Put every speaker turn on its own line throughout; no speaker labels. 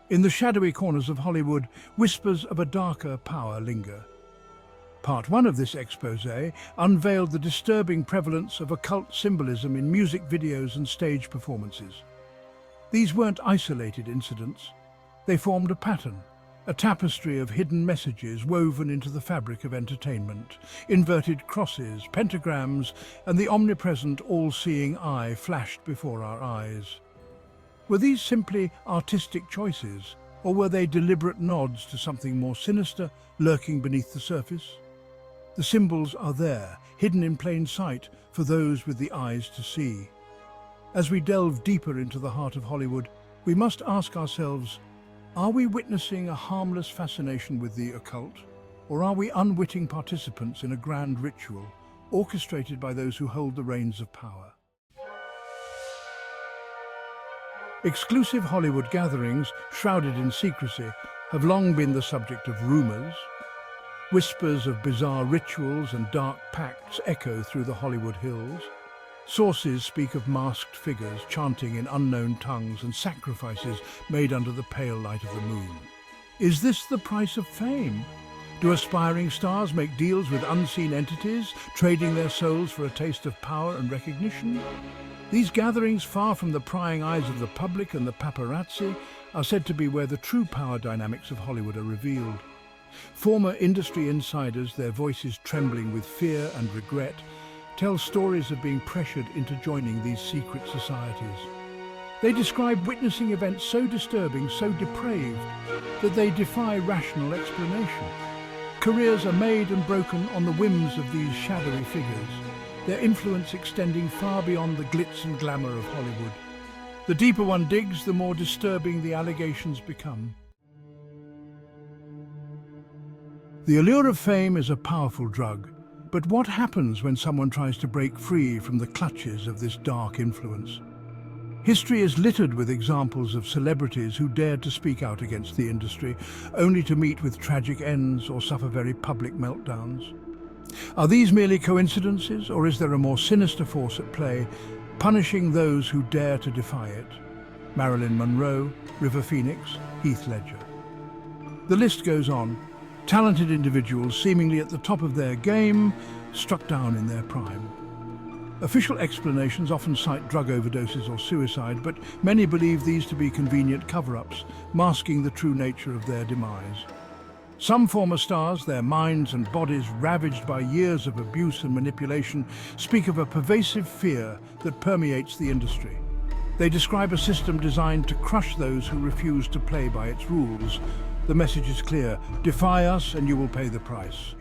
In the shadowy corners of Hollywood, whispers of a darker power linger. Part 1 of this exposé unveiled the disturbing prevalence of occult symbolism in music videos and stage performances. These weren't isolated incidents. They formed a pattern, a tapestry of hidden messages woven into the fabric of entertainment. Inverted crosses, pentagrams, and the omnipresent all-seeing eye flashed before our eyes. Were these simply artistic choices, or were they deliberate nods to something more sinister lurking beneath the surface? The symbols are there, hidden in plain sight for those with the eyes to see. As we delve deeper into the heart of Hollywood, we must ask ourselves, are we witnessing a harmless fascination with the occult, or are we unwitting participants in a grand ritual orchestrated by those who hold the reins of power? Exclusive Hollywood gatherings, shrouded in secrecy, have long been the subject of rumors. Whispers of bizarre rituals and dark pacts echo through the Hollywood hills. Sources speak of masked figures chanting in unknown tongues and sacrifices made under the pale light of the moon. Is this the price of fame? Do aspiring stars make deals with unseen entities, trading their souls for a taste of power and recognition? These gatherings, far from the prying eyes of the public and the paparazzi, are said to be where the true power dynamics of Hollywood are revealed. Former industry insiders, their voices trembling with fear and regret, tell stories of being pressured into joining these secret societies. They describe witnessing events so disturbing, so depraved, that they defy rational explanation. Careers are made and broken on the whims of these shadowy figures, their influence extending far beyond the glitz and glamour of Hollywood. The deeper one digs, the more disturbing the allegations become. The allure of fame is a powerful drug. But what happens when someone tries to break free from the clutches of this dark influence? History is littered with examples of celebrities who dared to speak out against the industry, only to meet with tragic ends or suffer very public meltdowns. Are these merely coincidences, or is there a more sinister force at play, punishing those who dare to defy it? Marilyn Monroe, River Phoenix, Heath Ledger. The list goes on. Talented individuals, seemingly at the top of their game, struck down in their prime. Official explanations often cite drug overdoses or suicide, but many believe these to be convenient cover-ups, masking the true nature of their demise. Some former stars, their minds and bodies ravaged by years of abuse and manipulation, speak of a pervasive fear that permeates the industry. They describe a system designed to crush those who refuse to play by its rules. The message is clear: defy us and you will pay the price.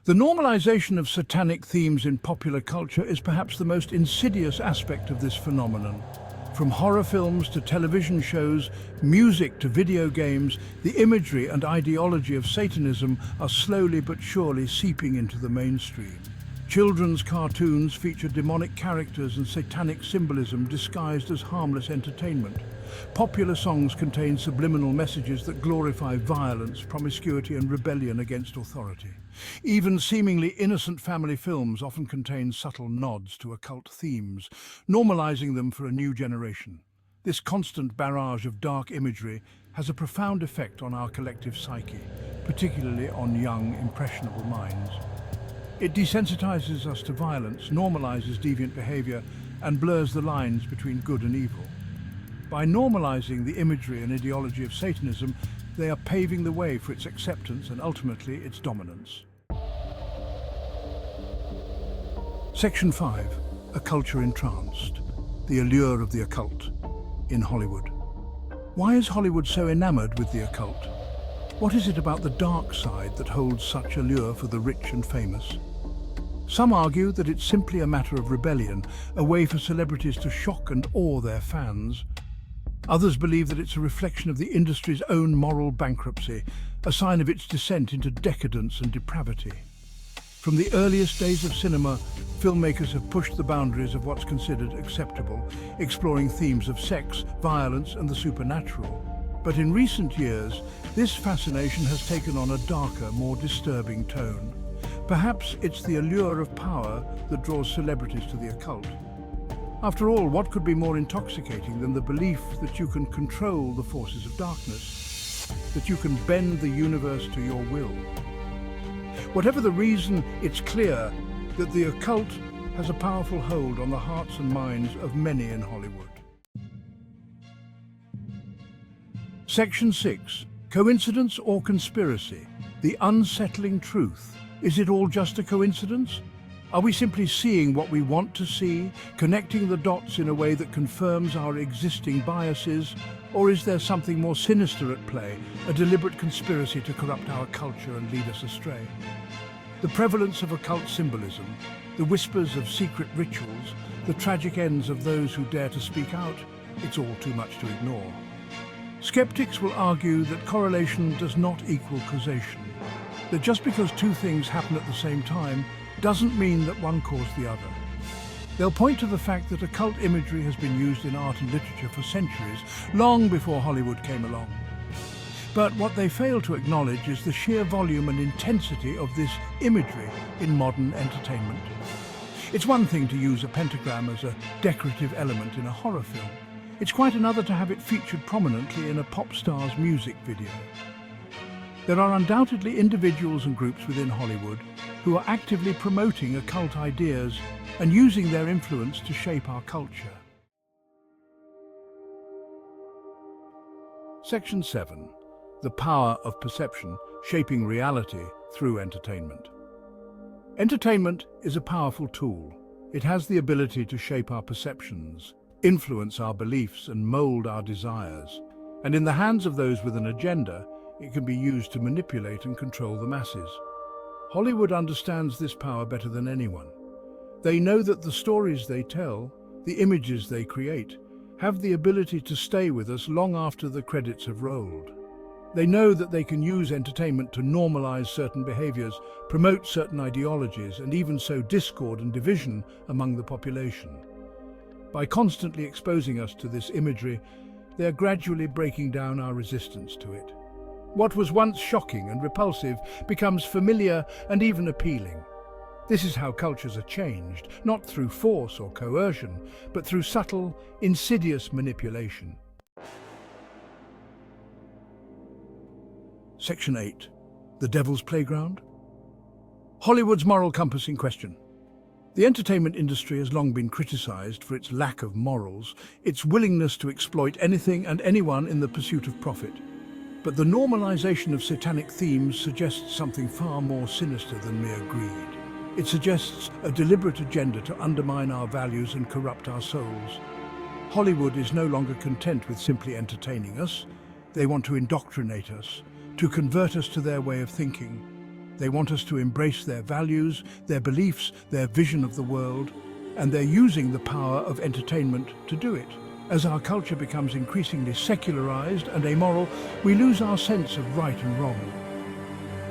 The normalization of satanic themes in popular culture is perhaps the most insidious aspect of this phenomenon. From horror films to television shows, music to video games, the imagery and ideology of Satanism are slowly but surely seeping into the mainstream. Children's cartoons feature demonic characters and satanic symbolism disguised as harmless entertainment. Popular songs contain subliminal messages that glorify violence, promiscuity, and rebellion against authority. Even seemingly innocent family films often contain subtle nods to occult themes, normalizing them for a new generation. This constant barrage of dark imagery has a profound effect on our collective psyche, particularly on young, impressionable minds. It desensitizes us to violence, normalizes deviant behavior, and blurs the lines between good and evil. By normalizing the imagery and ideology of Satanism, they are paving the way for its acceptance and ultimately its dominance. Section 5. A Culture Entranced. The Allure of the Occult in Hollywood. Why is Hollywood so enamored with the occult? What is it about the dark side that holds such allure for the rich and famous? Some argue that it's simply a matter of rebellion, a way for celebrities to shock and awe their fans. Others believe that it's a reflection of the industry's own moral bankruptcy, a sign of its descent into decadence and depravity. From the earliest days of cinema, filmmakers have pushed the boundaries of what's considered acceptable, exploring themes of sex, violence, and the supernatural. But in recent years, this fascination has taken on a darker, more disturbing tone. Perhaps it's the allure of power that draws celebrities to the occult. After all, what could be more intoxicating than the belief that you can control the forces of darkness, that you can bend the universe to your will? Whatever the reason, it's clear that the occult has a powerful hold on the hearts and minds of many in Hollywood. Section 6. Coincidence or conspiracy? The unsettling truth. Is it all just a coincidence? Are we simply seeing what we want to see, connecting the dots in a way that confirms our existing biases? Or is there something more sinister at play, a deliberate conspiracy to corrupt our culture and lead us astray? The prevalence of occult symbolism, the whispers of secret rituals, the tragic ends of those who dare to speak out, it's all too much to ignore. Skeptics will argue that correlation does not equal causation, that just because two things happen at the same time doesn't mean that one caused the other. They'll point to the fact that occult imagery has been used in art and literature for centuries, long before Hollywood came along. But what they fail to acknowledge is the sheer volume and intensity of this imagery in modern entertainment. It's one thing to use a pentagram as a decorative element in a horror film. It's quite another to have it featured prominently in a pop star's music video. There are undoubtedly individuals and groups within Hollywood who are actively promoting occult ideas and using their influence to shape our culture. Section 7. The power of perception, shaping reality through entertainment. Entertainment is a powerful tool. It has the ability to shape our perceptions, influence our beliefs, and mold our desires. And in the hands of those with an agenda, it can be used to manipulate and control the masses. Hollywood understands this power better than anyone. They know that the stories they tell, the images they create, have the ability to stay with us long after the credits have rolled. They know that they can use entertainment to normalize certain behaviors, promote certain ideologies, and even sow discord and division among the population. By constantly exposing us to this imagery, they are gradually breaking down our resistance to it. What was once shocking and repulsive becomes familiar and even appealing. This is how cultures are changed, not through force or coercion, but through subtle, insidious manipulation. Section 8. The Devil's Playground? Hollywood's moral compass in question. The entertainment industry has long been criticized for its lack of morals, its willingness to exploit anything and anyone in the pursuit of profit. But the normalization of satanic themes suggests something far more sinister than mere greed. It suggests a deliberate agenda to undermine our values and corrupt our souls. Hollywood is no longer content with simply entertaining us. They want to indoctrinate us, to convert us to their way of thinking. They want us to embrace their values, their beliefs, their vision of the world, and they're using the power of entertainment to do it. As our culture becomes increasingly secularized and amoral, we lose our sense of right and wrong.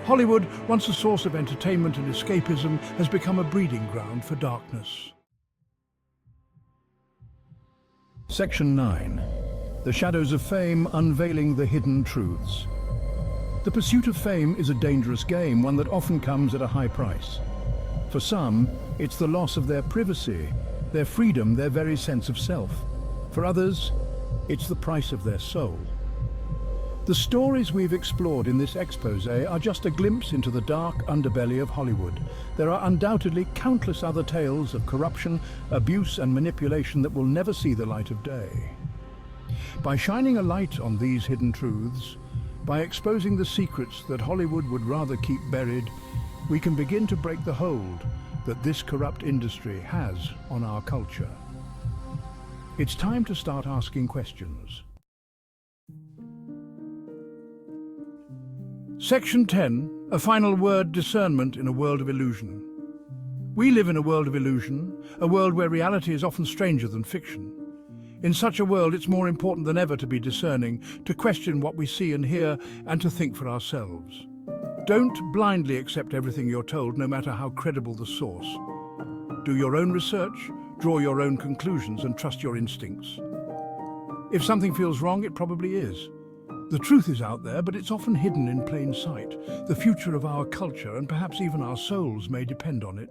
Hollywood, once a source of entertainment and escapism, has become a breeding ground for darkness. Section 9. The Shadows of Fame, unveiling the hidden truths. The pursuit of fame is a dangerous game, one that often comes at a high price. For some, it's the loss of their privacy, their freedom, their very sense of self. For others, it's the price of their soul. The stories we've explored in this exposé are just a glimpse into the dark underbelly of Hollywood. There are undoubtedly countless other tales of corruption, abuse, and manipulation that will never see the light of day. By shining a light on these hidden truths, by exposing the secrets that Hollywood would rather keep buried, we can begin to break the hold that this corrupt industry has on our culture. It's time to start asking questions. Section 10. A final word: discernment in a world of illusion. We live in a world of illusion, a world where reality is often stranger than fiction. In such a world, it's more important than ever to be discerning, to question what we see and hear, and to think for ourselves. Don't blindly accept everything you're told, no matter how credible the source. Do your own research, draw your own conclusions, and trust your instincts. If something feels wrong, it probably is. The truth is out there, but it's often hidden in plain sight. The future of our culture, and perhaps even our souls, may depend on it.